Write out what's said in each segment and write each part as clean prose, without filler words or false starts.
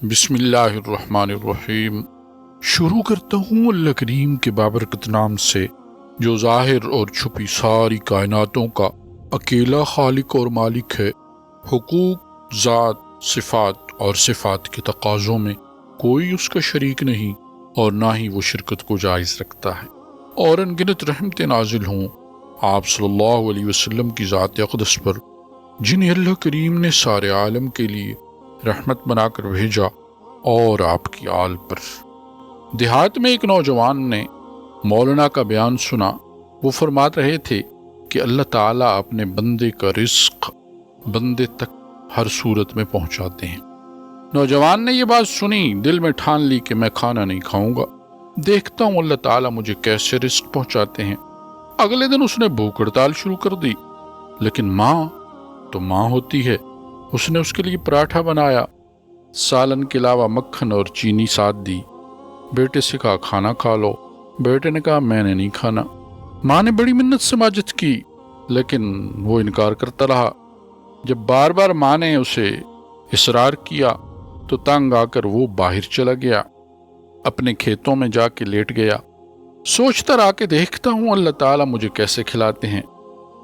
بسم اللہ الرحمن الرحیم۔ شروع کرتا ہوں اللہ کریم کے بابرکت نام سے جو ظاہر اور چھپی ساری کائناتوں کا اکیلا خالق اور مالک ہے۔ حقوق، ذات، صفات اور صفات کے تقاضوں میں کوئی اس کا شریک نہیں اور نہ ہی وہ شرکت کو جائز رکھتا ہے، اور انگنت رحمتیں نازل ہوں آپ صلی اللہ علیہ وسلم کی ذات اقدس پر، جنہیں اللہ کریم نے سارے عالم کے لیے رحمت بنا کر بھیجا، اور آپ کی آل پر۔ دیہات میں ایک نوجوان نے مولانا کا بیان سنا۔ وہ فرما رہے تھے کہ اللہ تعالیٰ اپنے بندے کا رزق بندے تک ہر صورت میں پہنچاتے ہیں۔ نوجوان نے یہ بات سنی، دل میں ٹھان لی کہ میں کھانا نہیں کھاؤں گا، دیکھتا ہوں اللہ تعالیٰ مجھے کیسے رزق پہنچاتے ہیں۔ اگلے دن اس نے بھوک ہڑتال شروع کر دی، لیکن ماں تو ماں ہوتی ہے۔ اس نے اس کے لیے پراٹھا بنایا، سالن کے علاوہ مکھن اور چینی ساتھ دی۔ بیٹے سے کہا کھانا کھا لو۔ بیٹے نے کہا میں نے نہیں کھانا۔ ماں نے بڑی منت سے ماجت کی، لیکن وہ انکار کرتا رہا۔ جب بار بار ماں نے اسے اصرار کیا تو تنگ آ کر وہ باہر چلا گیا، اپنے کھیتوں میں جا کے لیٹ گیا۔ سوچتا رہا کہ دیکھتا ہوں اللہ تعالیٰ مجھے کیسے کھلاتے ہیں۔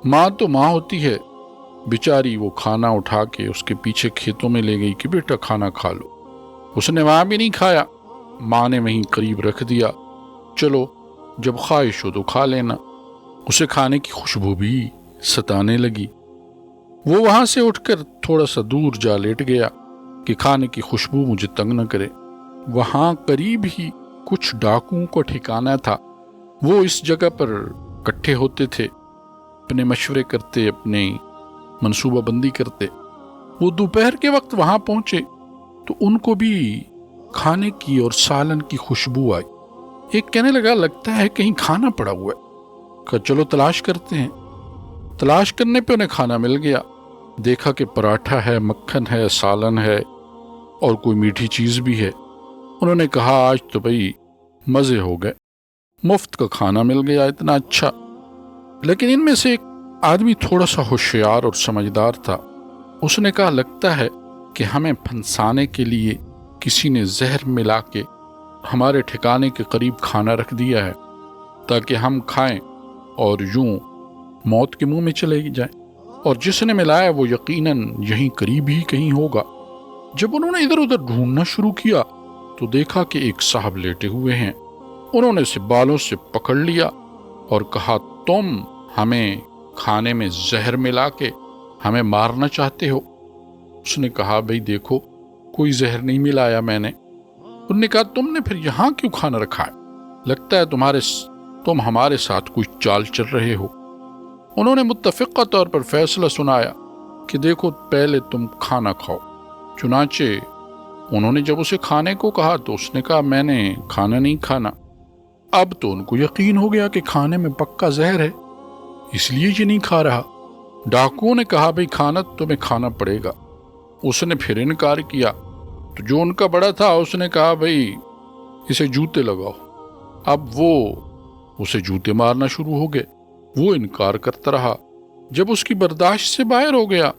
ماں تو ماں ہوتی ہے، بیچاری وہ کھانا اٹھا کے اس کے پیچھے کھیتوں میں لے گئی کہ بیٹا کھانا کھا لو۔ اس نے وہاں بھی نہیں کھایا، ماں نے وہیں قریب رکھ دیا، چلو جب خواہش ہو تو کھا لینا۔ اسے کھانے کی خوشبو بھی ستانے لگی۔ وہ وہاں سے اٹھ کر تھوڑا سا دور جا لیٹ گیا کہ کھانے کی خوشبو مجھے تنگ نہ کرے۔ وہاں قریب ہی کچھ ڈاکوؤں کو ٹھکانا تھا۔ وہ اس جگہ پر اکٹھے ہوتے تھے، اپنے مشورے کرتے، اپنے منصوبہ بندی کرتے۔ وہ دوپہر کے وقت وہاں پہنچے تو ان کو بھی کھانے کی اور سالن کی خوشبو آئی۔ ایک کہنے لگا لگتا ہے کہیں کھانا پڑا ہوا ہے، کہا چلو تلاش کرتے ہیں۔ تلاش کرنے پہ انہیں کھانا مل گیا۔ دیکھا کہ پراٹھا ہے، مکھن ہے، سالن ہے اور کوئی میٹھی چیز بھی ہے۔ انہوں نے کہا آج تو بھئی مزے ہو گئے، مفت کا کھانا مل گیا اتنا اچھا۔ لیکن ان میں سے ایک آدمی تھوڑا سا ہوشیار اور سمجھدار تھا۔ اس نے کہا لگتا ہے کہ ہمیں پھنسانے کے لیے کسی نے زہر ملا کے ہمارے ٹھکانے کے قریب کھانا رکھ دیا ہے تاکہ ہم کھائیں اور یوں موت کے منہ میں چلے جائیں، اور جس نے ملایا وہ یقیناً یہیں قریب ہی کہیں ہوگا۔ جب انہوں نے ادھر ادھر ڈھونڈنا شروع کیا تو دیکھا کہ ایک صاحب لیٹے ہوئے ہیں۔ انہوں نے اسے بالوں سے پکڑ لیا اور کہا تم ہمیں کھانے میں زہر ملا کے ہمیں مارنا چاہتے ہو؟ اس نے کہا بھئی دیکھو کوئی زہر نہیں ملایا میں نے۔ انہوں نے کہا تم نے پھر یہاں کیوں کھانا رکھا ہے؟ لگتا ہے تم ہمارے ساتھ کوئی چال چل رہے ہو۔ انہوں نے متفقہ طور پر فیصلہ سنایا کہ دیکھو پہلے تم کھانا کھاؤ۔ چنانچہ انہوں نے جب اسے کھانے کو کہا تو اس نے کہا میں نے کھانا نہیں کھانا۔ اب تو ان کو یقین ہو گیا کہ کھانے میں پکا زہر ہے، اس لیے یہ نہیں کھا رہا۔ ڈاکوؤں نے کہا بھئی کھانا تمہیں کھانا پڑے گا۔ اس نے پھر انکار کیا تو جو ان کا بڑا تھا اس نے کہا بھئی اسے جوتے لگاؤ۔ اب وہ اسے جوتے مارنا شروع ہو گئے۔ وہ انکار کرتا رہا۔ جب اس کی برداشت سے باہر ہو گیا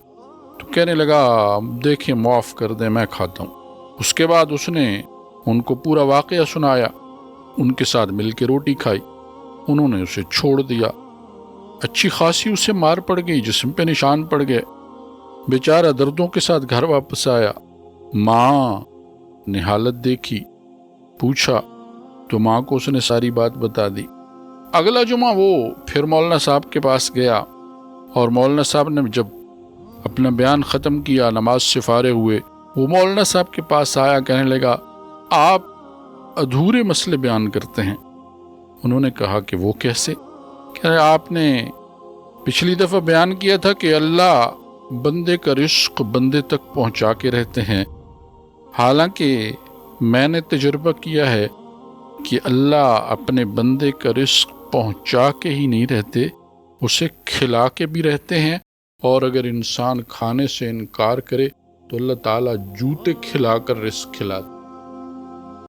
تو کہنے لگا دیکھیں معاف کر دیں میں کھاتا ہوں۔ اس کے بعد اس نے ان کو پورا واقعہ سنایا، ان کے ساتھ مل کے روٹی کھائی۔ انہوں نے اسے چھوڑ دیا۔ اچھی خاصی اسے مار پڑ گئی، جسم پہ نشان پڑ گئے۔ بیچارہ دردوں کے ساتھ گھر واپس آیا۔ ماں نے حالت دیکھی، پوچھا تو ماں کو اس نے ساری بات بتا دی۔ اگلا جمعہ وہ پھر مولانا صاحب کے پاس گیا، اور مولانا صاحب نے جب اپنا بیان ختم کیا، نماز سے فارغ ہوئے، وہ مولانا صاحب کے پاس آیا، کہنے لگا آپ ادھورے مسئلے بیان کرتے ہیں۔ انہوں نے کہا کہ وہ کیسے؟ کہ آپ نے پچھلی دفعہ بیان کیا تھا کہ اللہ بندے کا رزق بندے تک پہنچا کے رہتے ہیں، حالانکہ میں نے تجربہ کیا ہے کہ اللہ اپنے بندے کا رزق پہنچا کے ہی نہیں رہتے، اسے کھلا کے بھی رہتے ہیں، اور اگر انسان کھانے سے انکار کرے تو اللہ تعالیٰ جوتے کھلا کر رزق کھلاتے۔